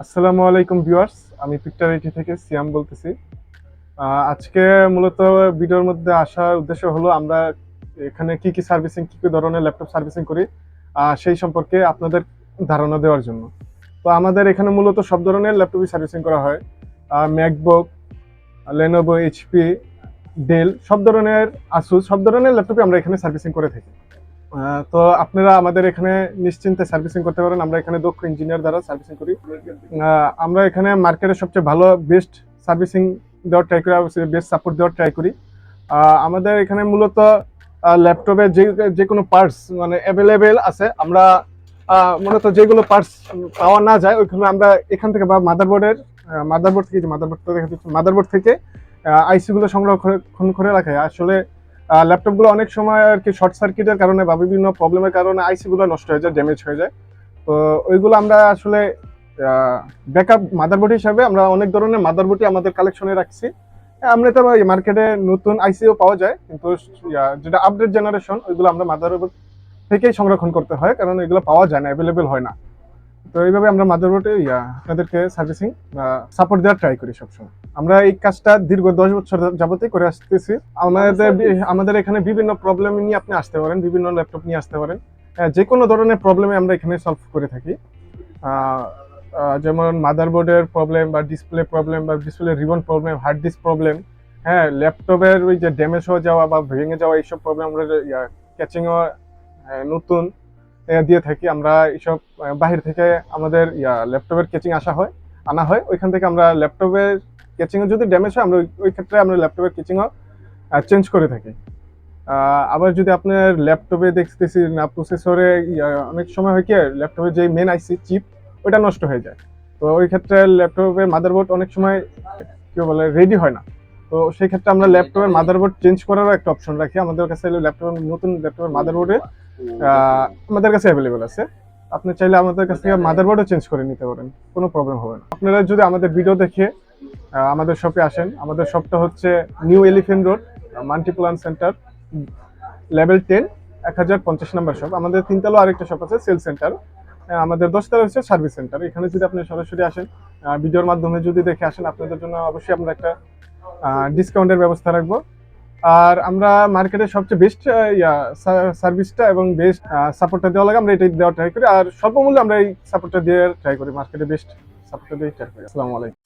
আসসালামু আলাইকুম ভিউয়ার্স, আমি পিকচার আইটি থেকে সিয়াম বলতেছি। আজকে মূলত ভিডিওর মধ্যে আসার উদ্দেশ্য হলো আমরা এখানে কি কি সার্ভিসিং, কি কি ধরনের ল্যাপটপ সার্ভিসিং করি সেই সম্পর্কে আপনাদের ধারণা দেওয়ার জন্য। তো আমাদের এখানে মূলত সব ধরনের ল্যাপটপই সার্ভিসিং করা হয়। ম্যাকবুক, লেনোভো, এইচপি, ডেল, সব ধরনের আসুস, সব ধরনের ল্যাপটপই আমরা এখানে সার্ভিসিং করে থাকি। তো আপনারা আমাদের এখানে নিশ্চিন্তে সার্ভিসিং করতে পারেন। আমরা এখানে দক্ষ ইঞ্জিনিয়ার দ্বারা সার্ভিসিং করি। আমরা এখানে মার্কেটের সবচেয়ে ভালো বেস্ট সার্ভিসিং দেওয়ার ট্রাই করি, বেস্ট সাপোর্ট দেওয়ার ট্রাই করি। আমাদের এখানে মূলত ল্যাপটপের যে কোনো পার্টস মানে অ্যাভেলেবেল আছে। আমরা মূলত যেগুলো পার্টস পাওয়া না যায় ওইগুলো আমরা এখান থেকে বা মাদারবোর্ড থেকে আইসিগুলো সংরক্ষণ করে রাখে। আসলে ল্যাপটপগুলো অনেক সময় আর কি শর্ট সার্কিটের কারণে বা বিভিন্ন প্রবলেমের কারণে আইসিগুলো নষ্ট হয়ে যায়, ড্যামেজ হয়ে যায়। তো ওইগুলো আমরা আসলে ব্যাকআপ মাদারবোর্ড হিসাবে আমরা অনেক ধরনের মাদারবোর্ডই আমাদের কালেকশনে রাখছি। আমরা তো মার্কেটে নতুন আইসিও পাওয়া যায়, কিন্তু যেটা আপডেট জেনারেশন ওইগুলো আমরা মাদারবোর্ড থেকেই সংরক্ষণ করতে হয়, কারণ এগুলো পাওয়া যায় না, অ্যাভেলেবেল হয় না। তো এইভাবে আমরা মাদারবোর্ডে আপনাদেরকে সার্ভিসিং সাপোর্ট দেওয়ার ট্রাই করি সবসময়। আমরা এই কাজটা দীর্ঘ 10 বছর যাবতই করে আসতেছি। আমাদের এখানে বিভিন্ন প্রবলেম নিয়ে আপনি আসতে পারেন, বিভিন্ন ল্যাপটপ নিয়ে আসতে পারেন। যে কোনো ধরনের প্রবলেমে আমরা এখানে সলভ করে থাকি। যেমন মাদারবোর্ডের প্রবলেম বা ডিসপ্লে প্রবলেম বা display ribbon problem, hard disk problem, হ্যাঁ, ল্যাপটপের ওই যে ড্যামেজ হয়ে যাওয়া বা ভেঙে যাওয়া, এইসব প্রবলেম আমরা ক্যাচিংও নতুন দিয়ে থাকি। আমরা এইসব বাহির থেকে আমাদের ল্যাপটপের কেচিং আনা হয়, ওইখান থেকে আমরা ল্যাপটপের কেচিংও যদি ড্যামেজ হয় আমরা ওই ক্ষেত্রে আমরা ল্যাপটপের কেচিংও চেঞ্জ করে থাকি। আবার যদি আপনার ল্যাপটপে দেখতেছি না প্রসেসরে অনেক সময় হয় কি ল্যাপটপের যে মেন আইসি চিপ ওইটা নষ্ট হয়ে যায়। তো ওই ক্ষেত্রে ল্যাপটপের মাদারবোর্ড অনেক সময় কি বলে রেডি হয় না। তো সেই ক্ষেত্রে আমরা ল্যাপটপের মাদারবোর্ড চেঞ্জ করারও একটা অপশন রাখি। আমাদের কাছে নতুন ল্যাপটপের মাদারবোর্ডে আমাদের কাছে অ্যাভেলেবেল আছে। আপনি চাইলে আমাদের কাছ থেকে মাদারবোর্ডও চেঞ্জ করে নিতে পারেন, কোনো প্রবলেম হবে না। আপনারা যদি আমাদের ভিডিও দেখে আমাদের শপে আসেন, আমাদের শপটা হচ্ছে new elephant road, Multiplan centre, level 10, 1050 নম্বর শপ। আমাদের 3তলা আরেকটা শপ আছে সেল সেন্টার। আমাদের 10তলা হচ্ছে সার্ভিস সেন্টার। এখানে যদি আপনি সরাসরি আসেন, ভিডিওর মাধ্যমে যদি দেখে আসেন, আপনাদের জন্য অবশ্যই আমরা একটা ডিসকাউন্টের ব্যবস্থা রাখবো। আর আমরা মার্কেটের সবচেয়ে বেস্ট সার্ভিসটা এবং বেস্ট সাপোর্টটা দেওয়া লাগে, আমরা এটাই দেওয়ার ট্রাই করি। আর স্বল্প মূল্যে আমরা এই সাপোর্টটা দিয়ে ট্রাই করি, মার্কেটে বেস্ট সাপোর্টটা দিয়ে ট্রাই করি। আসসালামু আলাইকুম।